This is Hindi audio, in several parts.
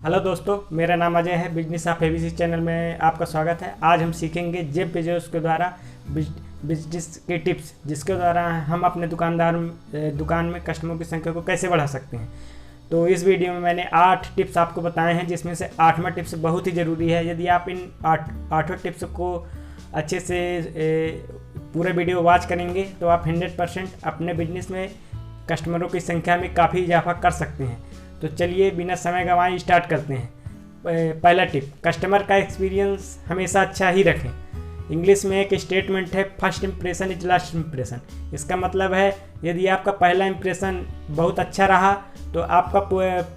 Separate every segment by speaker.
Speaker 1: हेलो दोस्तों, मेरा नाम अजय है। बिजनेस ऑफ एबीसी चैनल में आपका स्वागत है। आज हम सीखेंगे जेफ बेजोस के द्वारा बिजनेस के टिप्स, जिसके द्वारा हम अपने दुकान में कस्टमरों की संख्या को कैसे बढ़ा सकते हैं। तो इस वीडियो में मैंने 8 टिप्स आपको बताए हैं, जिसमें से 8वां टिप्स बहुत ही ज़रूरी है। यदि आप इन 8 टिप्स को अच्छे से पूरे वीडियो वॉच करेंगे तो आप 100% अपने बिजनेस में कस्टमरों की संख्या में काफ़ी इजाफा कर सकते हैं। तो चलिए बिना समय गंवाए स्टार्ट करते हैं। पहला टिप, कस्टमर का एक्सपीरियंस हमेशा अच्छा ही रखें। इंग्लिश में एक स्टेटमेंट है, first impression is last impression. इसका मतलब है यदि आपका पहला इंप्रेशन बहुत अच्छा रहा तो आपका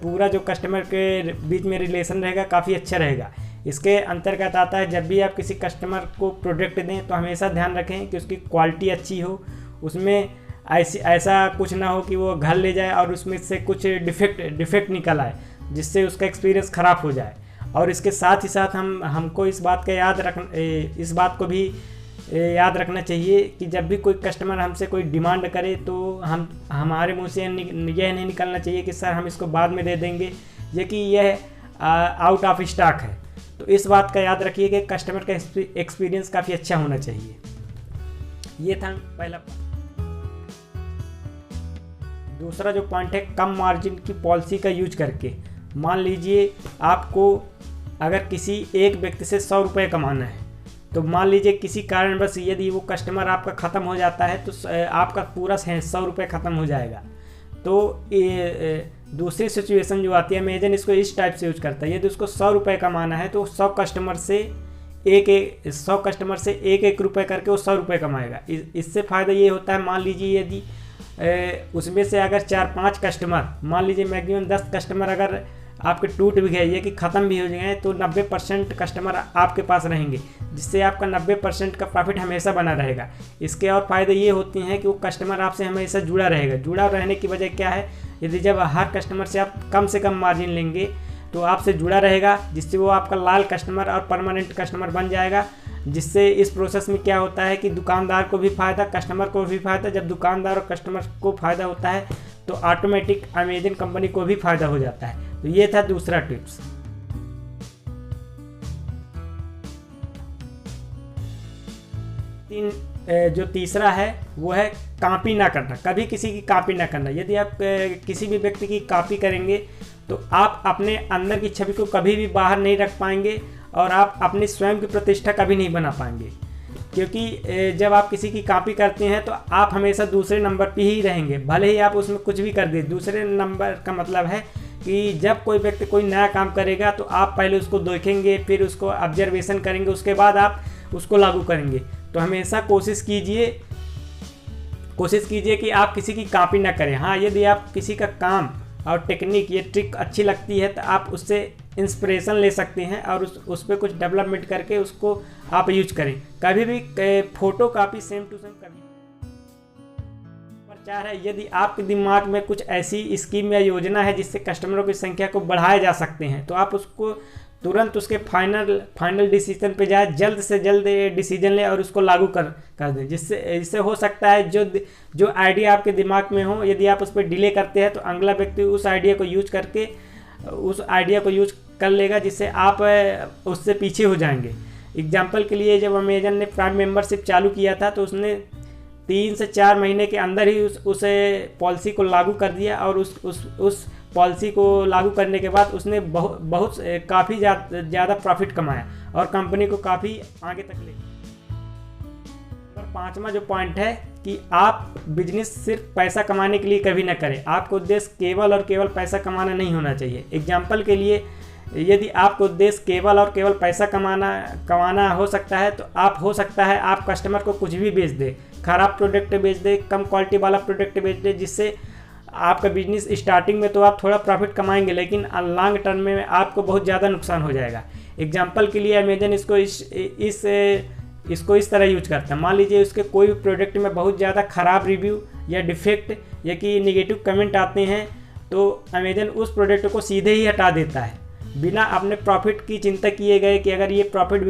Speaker 1: पूरा जो कस्टमर के बीच में रिलेशन रहेगा काफ़ी अच्छा रहेगा। इसके अंतर्गत आता है, जब भी आप किसी कस्टमर को प्रोडक्ट दें तो हमेशा ध्यान रखें कि उसकी क्वालिटी अच्छी हो, उसमें ऐसा कुछ ना हो कि वो घर ले जाए और उसमें से कुछ डिफेक्ट निकल आए जिससे उसका एक्सपीरियंस ख़राब हो जाए। और इसके साथ ही साथ हमको इस बात को भी याद रखना चाहिए कि जब भी कोई कस्टमर हमसे कोई डिमांड करे तो हमारे मुंह से यह नहीं निकलना चाहिए कि सर हम इसको बाद में दे देंगे, ये कि यह आउट ऑफ स्टॉक है। तो इस बात का याद रखिए कि कस्टमर का एक्सपीरियंस काफ़ी अच्छा होना चाहिए। ये था पहला। दूसरा जो पॉइंट है, कम मार्जिन की पॉलिसी का यूज करके। मान लीजिए आपको अगर किसी एक व्यक्ति से 100 रुपये कमाना है, तो मान लीजिए किसी कारणवश यदि वो कस्टमर आपका ख़त्म हो जाता है तो आपका पूरा 100 रुपये ख़त्म हो जाएगा। तो दूसरी सिचुएशन जो आती है, अमेजन इसको इस टाइप से यूज करता है। यदि उसको 100 रुपये कमाना है तो 100 कस्टमर से एक रुपये करके वो 100 रुपये कमाएगा। इससे फ़ायदा ये होता है, मान लीजिए यदि उसमें से अगर 4-5 कस्टमर, मान लीजिए मैक्सिमम 10 कस्टमर अगर आपके टूट भी गए, ये कि ख़त्म भी हो गए, तो 90% कस्टमर आपके पास रहेंगे, जिससे आपका 90% का प्रॉफिट हमेशा बना रहेगा। इसके और फ़ायदे ये होते हैं कि वो कस्टमर आपसे हमेशा जुड़ा रहेगा। जुड़ा रहने की वजह क्या है, यदि जब हर कस्टमर से आप कम से कम मार्जिन लेंगे तो आपसे जुड़ा रहेगा, जिससे वो आपका लॉयल कस्टमर और परमानेंट कस्टमर बन जाएगा। जिससे इस प्रोसेस में क्या होता है कि दुकानदार को भी फ़ायदा, कस्टमर को भी फ़ायदा। जब दुकानदार और कस्टमर को फ़ायदा होता है तो ऑटोमेटिक अमेजन कंपनी को भी फ़ायदा हो जाता है। तो ये था दूसरा टिप्स। जो तीसरा है वो है कॉपी ना करना। कभी किसी की कॉपी ना करना। यदि आप किसी भी व्यक्ति की कॉपी करेंगे तो आप अपने अंदर की छवि को कभी भी बाहर नहीं रख पाएंगे और आप अपनी स्वयं की प्रतिष्ठा कभी नहीं बना पाएंगे। क्योंकि जब आप किसी की कॉपी करते हैं तो आप हमेशा दूसरे नंबर पे ही रहेंगे, भले ही आप उसमें कुछ भी कर दें। दूसरे नंबर का मतलब है कि जब कोई व्यक्ति कोई नया काम करेगा तो आप पहले उसको देखेंगे, फिर उसको ऑब्जर्वेशन करेंगे, उसके बाद आप उसको लागू करेंगे। तो हमेशा कोशिश कीजिए कि आप किसी की कॉपी ना करें। हाँ, यदि आप किसी का काम और टेक्निक, ये ट्रिक अच्छी लगती है तो आप उससे इंस्पिरेशन ले सकते हैं और उस पर कुछ डेवलपमेंट करके उसको आप यूज करें। कभी भी photocopy same to same कभी। प्रचार है, यदि आपके दिमाग में कुछ ऐसी स्कीम या योजना है जिससे कस्टमरों की संख्या को बढ़ाया जा सकते हैं, तो आप उसको तुरंत उसके फाइनल डिसीजन पे जाए, जल्द से जल्द डिसीजन ले और उसको लागू कर दें। इससे हो सकता है जो आइडिया आपके दिमाग में हो, यदि आप उस पर डिले करते हैं तो अगला व्यक्ति उस आइडिया को यूज कर लेगा, जिससे आप उससे पीछे हो जाएंगे। एग्जाम्पल के लिए, जब अमेजन ने प्राइम मेंबरशिप चालू किया था तो उसने 3 से 4 महीने के अंदर ही उस पॉलिसी को लागू कर दिया और उस पॉलिसी को लागू करने के बाद उसने काफ़ी ज़्यादा प्रॉफिट कमाया और कंपनी को काफ़ी आगे तक ले गया। और 5वां जो पॉइंट है कि आप बिजनेस सिर्फ पैसा कमाने के लिए कभी ना करें। आपका उद्देश्य केवल और केवल पैसा कमाना नहीं होना चाहिए। एग्जाम्पल के लिए, यदि आपका उद्देश्य केवल और केवल पैसा कमाना हो सकता है तो आप कस्टमर को कुछ भी बेच दें, ख़राब प्रोडक्ट बेच दें, कम क्वालिटी वाला प्रोडक्ट बेच दें, जिससे आपका बिजनेस स्टार्टिंग में तो आप थोड़ा प्रॉफिट कमाएंगे, लेकिन लॉन्ग टर्म में आपको बहुत ज़्यादा नुकसान हो जाएगा। एग्जाम्पल के लिए, अमेजन इसको इस तरह यूज करता है। मान लीजिए उसके कोई भी प्रोडक्ट में बहुत ज़्यादा ख़राब रिव्यू या डिफेक्ट या कि निगेटिव कमेंट आते हैं तो अमेजन उस प्रोडक्ट को सीधे ही हटा देता है, बिना अपने प्रॉफिट की चिंता किए गए कि अगर ये प्रॉफिट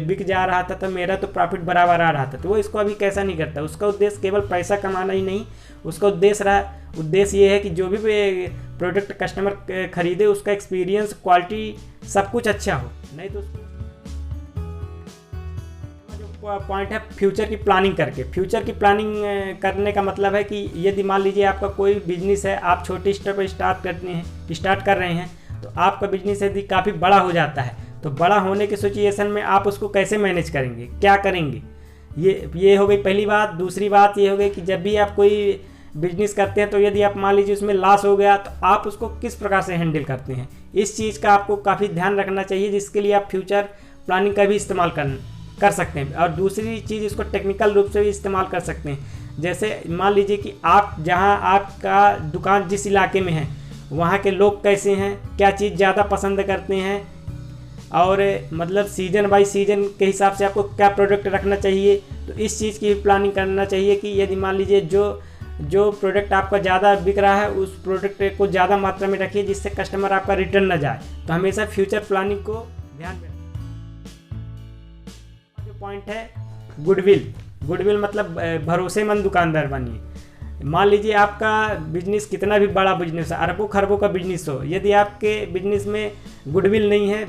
Speaker 1: बिक जा रहा था तो मेरा तो प्रॉफिट बराबर आ रहा था। तो वो इसको अभी कैसा नहीं करता। उसका उद्देश्य केवल पैसा कमाना ही नहीं, उसका उद्देश्य ये है कि जो भी प्रोडक्ट कस्टमर खरीदे, उसका एक्सपीरियंस, क्वालिटी सब कुछ अच्छा हो। नहीं तो जो पॉइंट है फ्यूचर की प्लानिंग करके, फ्यूचर की प्लानिंग करने का मतलब है कि यदि मान लीजिए आपका कोई बिजनेस है, आप छोटे स्टेप पर स्टार्ट कर रहे हैं, तो आपका बिजनेस यदि काफ़ी बड़ा हो जाता है, तो बड़ा होने के सिचुएशन में आप उसको कैसे मैनेज करेंगे, क्या करेंगे, ये हो गई पहली बात। दूसरी बात ये हो गई कि जब भी आप कोई बिजनेस करते हैं, तो यदि आप मान लीजिए उसमें लॉस हो गया, तो आप उसको किस प्रकार से हैंडल करते हैं, इस चीज़ का आपको काफ़ी ध्यान रखना चाहिए, जिसके लिए आप फ्यूचर प्लानिंग का भी इस्तेमाल कर सकते हैं। और दूसरी चीज़, इसको टेक्निकल रूप से भी इस्तेमाल कर सकते हैं। जैसे मान लीजिए कि आप जहां आपका दुकान जिस इलाके में है, वहां के लोग कैसे हैं, क्या चीज़ ज़्यादा पसंद करते हैं, और मतलब सीजन बाई सीजन के हिसाब से आपको क्या प्रोडक्ट रखना चाहिए। तो इस चीज़ की भी प्लानिंग करना चाहिए कि यदि मान लीजिए जो प्रोडक्ट आपका ज़्यादा बिक रहा है, उस प्रोडक्ट को ज़्यादा मात्रा में रखिए, जिससे कस्टमर आपका रिटर्न न जाए। तो हमेशा फ्यूचर प्लानिंग को ध्यान में पॉइंट है गुडविल मतलब भरोसेमंद दुकानदार बनिए। मान लीजिए आपका बिजनेस कितना भी बड़ा बिजनेस है, अरबों खरबों का बिजनेस हो, यदि आपके बिजनेस में गुडविल नहीं है,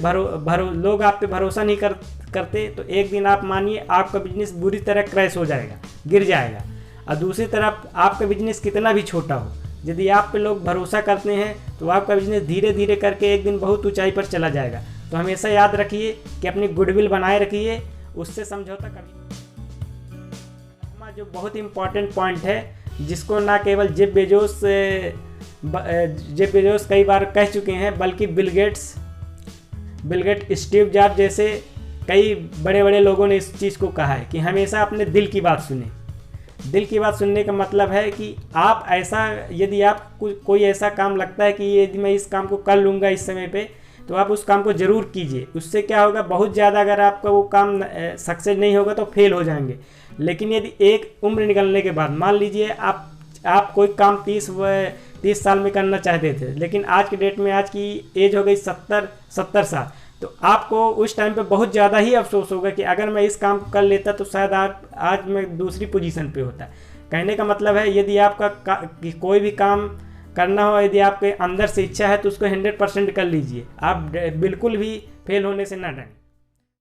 Speaker 1: लोग आप पे भरोसा नहीं करते, तो एक दिन आप मानिए आपका बिजनेस बुरी तरह क्रैश हो जाएगा, गिर जाएगा। और दूसरी तरफ आपका बिजनेस कितना भी छोटा हो, यदि आप पे लोग भरोसा करते हैं, तो आपका बिजनेस धीरे धीरे करके एक दिन बहुत ऊंचाई पर चला जाएगा। तो हमेशा याद रखिए कि अपनी गुडविल बनाए रखिए, उससे समझौता करिए। जो बहुत ही इम्पॉर्टेंट पॉइंट है, जिसको ना केवल जेफ बेजोस कई बार कह चुके हैं, बल्कि बिल गेट्स, स्टीव जॉब जैसे कई बड़े बड़े लोगों ने इस चीज़ को कहा है कि हमेशा अपने दिल की बात सुने। दिल की बात सुनने का मतलब है कि आप ऐसा, यदि आप कोई ऐसा काम लगता है कि यदि मैं इस काम को कर लूँगा इस समय पे, तो आप उस काम को ज़रूर कीजिए। उससे क्या होगा, बहुत ज़्यादा अगर आपका वो काम सक्सेस नहीं होगा तो फेल हो जाएंगे। लेकिन यदि एक उम्र निकलने के बाद, मान लीजिए आप कोई काम 30 साल में करना चाहते थे, लेकिन आज के डेट में, आज की एज हो गई 70 साल, तो आपको उस टाइम पे बहुत ज़्यादा ही अफसोस होगा कि अगर मैं इस काम को कर लेता तो शायद आज मैं दूसरी पोजीशन पे होता। कहने का मतलब है, यदि आपका कोई भी काम करना हो, यदि आपके अंदर से इच्छा है, तो उसको 100% कर लीजिए। आप बिल्कुल भी फेल होने से ना डरें।